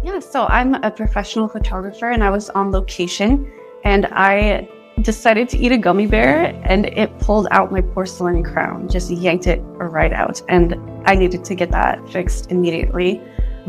Yeah, so I'm a professional photographer and I was on location and I decided to eat a gummy bear and it pulled out my porcelain crown, just yanked it right out. And I needed to get that fixed immediately.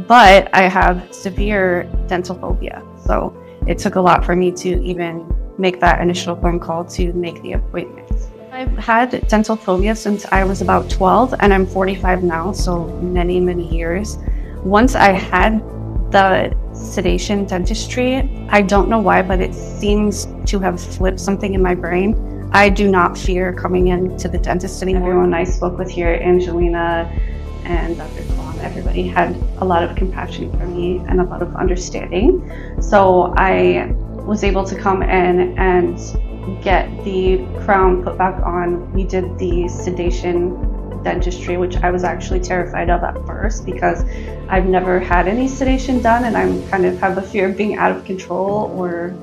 But I have severe dental phobia. So it took a lot for me to even make that initial phone call to make the appointment. I've had dental phobia since I was about 12 and I'm 45 now, so many, many years. Once I had the sedation dentistry, I don't know why, but it seems to have flipped something in my brain. I do not fear coming into the dentist anymore. Everyone I spoke with here, Angelina and Dr. Kwan, everybody had a lot of compassion for me and a lot of understanding. So I was able to come in and get the crown put back on. We did the sedation dentistry, which I was actually terrified of at first because I've never had any sedation done and I'm kind of have a fear of being out of control or,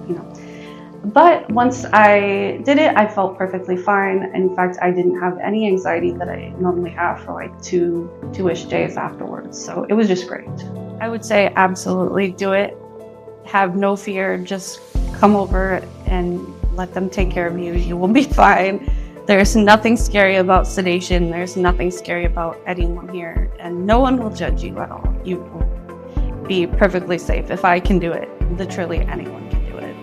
But once I did it, I felt perfectly fine. In fact, I didn't have any anxiety that I normally have for like two-ish days afterwards. So it was just great. I would say absolutely do it. Have no fear. Just come over and let them take care of you. You will be fine. There's nothing scary about sedation. There's nothing scary about anyone here. And no one will judge you at all. You will be perfectly safe. If I can do it, literally anyone can do it.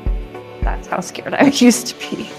That's how scared I used to be.